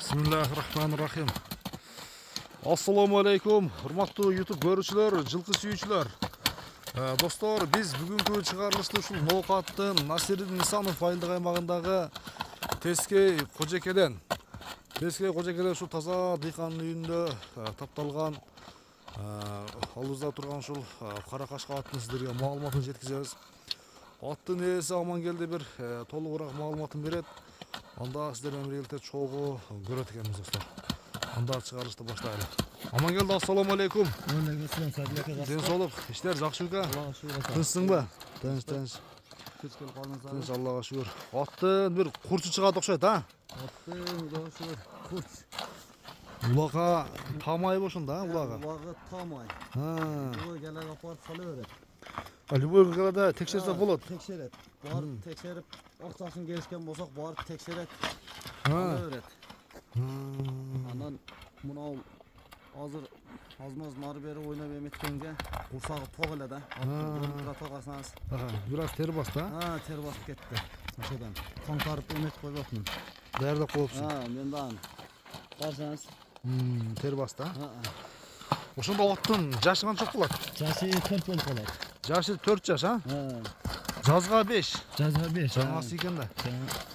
Bismillahirrahmanirrahim. Assalamu alaikum. Hurmatlı YouTube görüşçüler, жылкы сүйүүчүлөр. Достор, биз бүгүнкү чыгарылышты ушул Ноокаттын Насирдин Нисанов айылдык аймагындагы Тескей Кожекеден ушул таза дыйкандын үйүндө тапталган алыбызда турган ушул кара кашка аттын сиздерге маалыматын жеткизебиз. Аттын ээси Амангелди бир толугураак маалыматын берет. Анда сиздер менен биргеликте чогуу көрөт экенбиз достор. Анда чыгарылышты баштайлы. Амангелди, ассаламу алейкум. Ден соолук, иштер жакшы экен. Тынчсыңбы? Тынч. Тынч, Аллага шүгүр. Аттын бир курчу чыгат окшойт, а? Аттын шүгүр, курч. Улака тамай бошунда, улага. Улагы тамай. Любой келеге апарып сала берет. Любой келеде текшерсе болот. Текшерет. Барып текшерип, акчасын келишкен болсок барып текшерет. Сала берет. Анан мынау азыр азмаз нары бери ойноп эметкенге курсагы ток эле да. Аттын тогарсаңыз. Бираз тер басты, а? Тер басып кетти. Ошодон каңтарып эметип койбопмун. Даярдап коюпсуң. Мен дагы. Карасаңыз. Тер басты, а? Ошондо аттын жашы канча болот? Жашы 4 болуп калат. Жашы 4 жаш, а? Жазга 5. Жазга 5. Жаңасы экен да.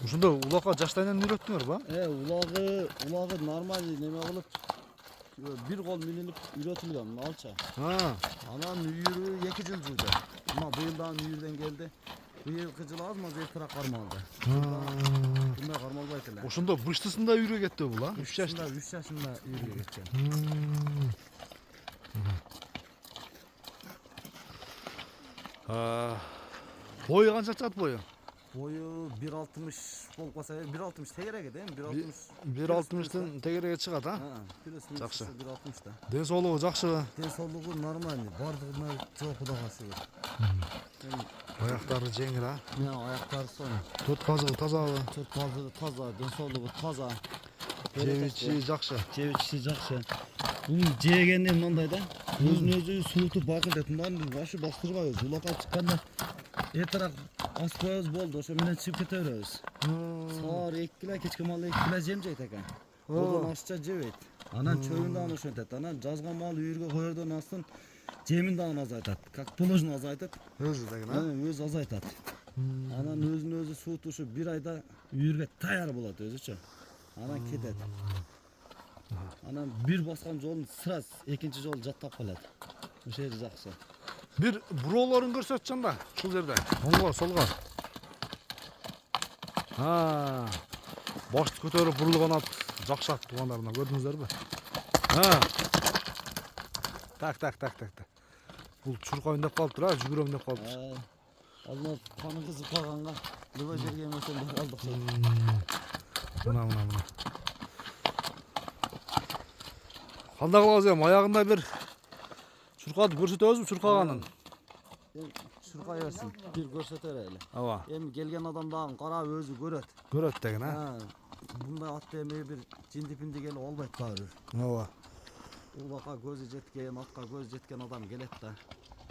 Ошондо улакка жаштайынан үйрөттүңөр ба? Улагы нормаль неме кылып бир кол минилип үйрөтүлгөн алча. Анан үйүрү 2 жыл жүрдү. Мына быйыл дагы үйүрдөн келди. Быйылкы жыл азмаз эртерээк кармалды. Мындай кармалбайт эле. Ошондо быштысында үйрө кетти бул, а? 3 жашында үйрө кеткен. Бою канча чыгат бою? Бою 1.60 болуп калса, 1.60 тегерек эди, 1.60тын тегереге чыгат, а? Жакшы. 1.60 да. Ден соолугу жакшыбы? Ден соолугу нормальный, бардыгына жок Кудайга шүгүр. Аяктары жеңил, а? Аяктары сонун. Төрт казыгы тазабы? Төрт казыгы таза, ден соолугу таза. Жебичи жакшы. Жебичи жакшы. Бунун жегени мындай да. Өзүн-өзү суутуп бакылдайт. Мындан башы бастырбайбыз. Улакка чыкканда эртерээк асып коебуз болду. Ошо менен чыгып кете беребиз. Саар 2 кило, кечки мал 2 кило жем жейт экен. Одан ашча жебейт. Анан чөбүн дагы ошентет. Анан жазган мал үйүргө коердон астын жемин дагы азайтат. Как положено азайтат. Өзү деген, а? Өзү азайтат. Анан өзүн-өзү суутушу 1 айда үйүргө даяр болот өзүчө. Анан кетет. Анан бир баскан жолун сырас, экинчи жол жаттап калат. Ошол жери жакшы. Бир буроолорун көрсөтчүң да, ушул жерде. Оңго, солго. Башты көтөрүп бурулган ат жакшы ат туугандарына көрдүңүздөрбү? Так. Бул чуркайын деп калыптыр, а? Жүгүрөм деп калыптыр. Алма каны кызып калганга любой жерге эмесен деп калдык. Мына. Кандай кылабыз эми? Аягында бир чуркады көрсөтөбүзбү, чуркаганын? Чуркай берсин, бир көрсөтө берели. Ооба. Эми келген адам дагы карап өзү көрөт. Көрөт деген, а? Мындай атты эми бир жиндипинди келип албайт баары. Ооба. Улакка көзү жеткен, атка көзү жеткен адам келет да,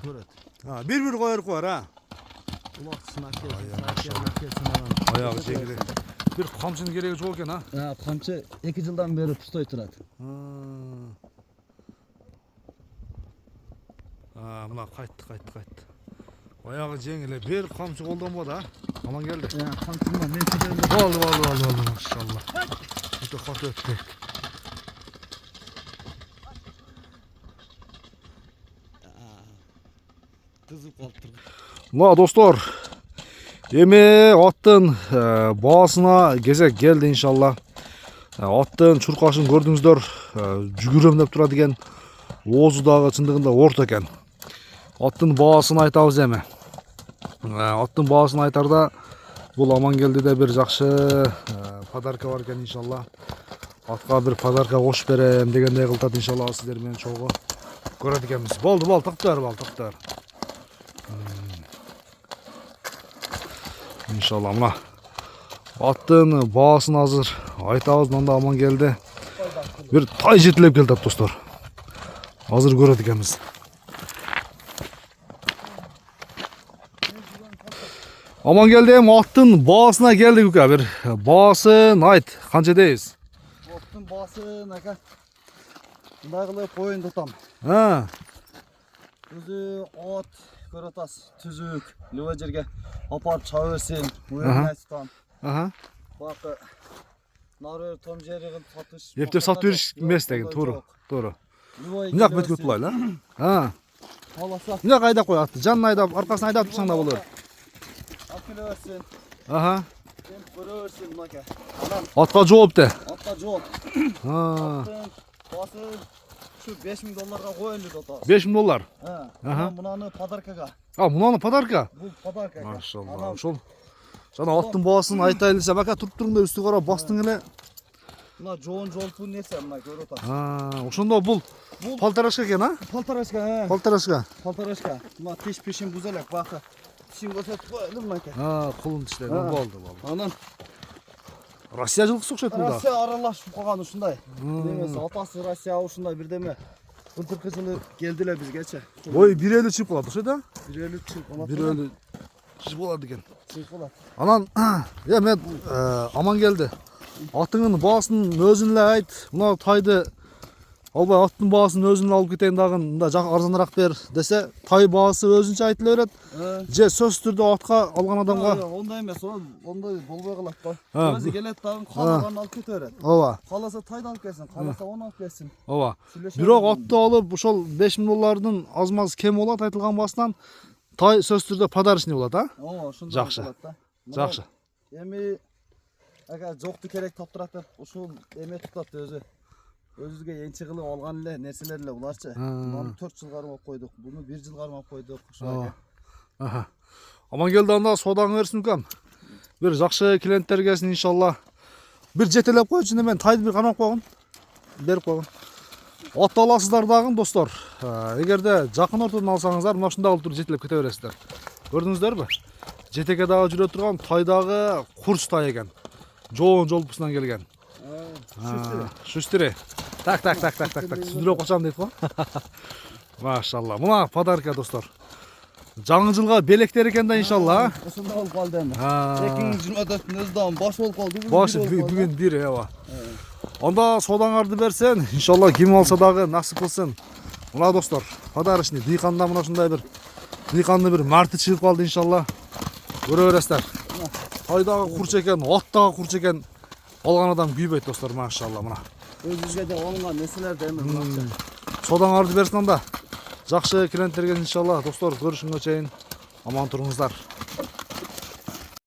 көрөт. Бир койорку бар, а? Улакчысына келсин, аягы жеңил. Бир камчынын кереги жок экен, а? Камчы 2 жылдан бери пустой турат. Мына кайтты. Аягы жеңил, бир камчы колдонбоду, а? Амангелди. Камчыма мен көтөрүп. Болду, машалла. Өтө каты өттү. Кызып калыптыр. Мына достор, эми аттын баасына кезек келди иншалла. Аттын чуркашын көрдүңүздөр, жүгүрөм деп турат экен. Оозу дагы чындыгында орто экен. Аттын баасын айтабыз эми. Аттын баасын айтарда бул Амангелдиде бир жакшы подарка бар экен иншалла. Атка бир подарка кошуп берем дегендей кылтат иншалла, сиздер менен чогуу көрөт экенбиз. Болду, токтор. Иншалла мына аттын баасын азыр айтабыз. Мында Амангелди бир тай жетилеп келди достор. Азыр көрөт экенбиз. Амангелди аттын баасына келдик ука. Бир баасын айт, канча дейбиз? аттың басын ака. Мындай кылып коюн тутам. Ha. Өзү от көрөтас, түзүк, любой жерге апарып чаба берсин. Муйрай тутам. Aha. Бакы нары том жерин сатыш. Ептеп сатып бериш эмес деген, туура. Туура. Любой Мынак бөткөт булайлы, а? Аласа. Мынак айдап коёт атты. Жанына айдап, аркасына айдап турсаң да болот. Акылы берсин. Аха. Сен көрө берсин мынака. Анан Атка жооп де. атка жооп. Ha. Басы şu $5000 коелу да. $5000. Ha. Aha. Мынаны подаркага. А, мунаны подарка. Бул подарка. Машалла. Ошол. Жана аттын баасын айтайлы десем, ака туруп туруң да үстү карап бастың эле. Мына жоон жолпу нерсе мына көрүп атасың. А, ошондо бул полторашка экен, а? Полторашка, Полторашка. полторашка. Мына тиш пешин бузелек бакы. Тишин көрсөтүп коелу мынака. А, колун тиштеген болду. Анан Россия жылкысы окшойт мында. Россия аралашып калган ушундай. Немеси атасы Россия ушундай бирдеме. Былтыркы жылы келди эле бизгечи. Ой, бир эле чыгып калат, ошо да? Бир эле чыгып калат. Бир эле чыгып калат экен. чыгып калат. Анан, мен аман келди. Атыңын баасын өзүң эле айт. Мына тайды албай аттын баасын өзүң эле алып кетейин дагы, мында жак арзаныраак бер десе, тай баасы өзүнчө айтыла берет. Же сөзсүз түрдө атка алган адамга. Ондай эмес, ондай болбой калат да. Ha, Өзү келет дагы каалаган алып кете берет. Ооба, Кааласа тайды алып келсин, кааласа оны алып келсин. ооба. Бирок атты алып ошол $5000 аз-маз кем болот айтылган баастан тай сөзсүз түрдө подарочный болот, а? Ооба, ошондой Жакшы. болот да. Жакшы. Эми ага жокту керек таптырат деп ушул эме тутат өзү. Өзүбүзгө энчи кылып алган эле нерселер эле буларчы. Муну 4 жыл кармап койдук, буну 1 жыл кармап койдук. Ошо. Аха. Аман келди анда соодаң берсин укам. Бир жакшы клиенттер келсин иншалла. Бир жетелеп койчу мен тайды бир кармап койгон. Берип койгон. От аласыздар дагы достор. Эгерде жакын ортодон алсаңыздар, мына ушундай кылып туруп жетелеп кете бересиздер. Көрдүңүздөрбү? Жетеке дагы жүрө турган тай дагы курч тай экен. Жоон жолпусунан келген. Шустири. Так. Сүндүрөп кочам дейт го. Машалла. Мына подарка достор. Жаңы жылга белектер экен да иншалла. Ошондой болуп калды эми. 2024 2024 өзү баш болуп калды. Башы бүгүн бир, эва. Анда соодаңарды берсен, иншалла ким алса дагы насип кылсын. Мына достор, подарочный дыйканда мына ушундай бир дыйканды бир марты чыгып калды иншалла. Көрө бересиздер. Тай дагы курч экен, ат дагы курч экен. Алган адам күйбөйт достор, машалла мына. Өзүбүзгө деп алынган нерселер да эми мына. Соодаңарды берсин анда. Жакшы клиенттерге иншалла достор, көрүшүнгө чейин аман туруңуздар.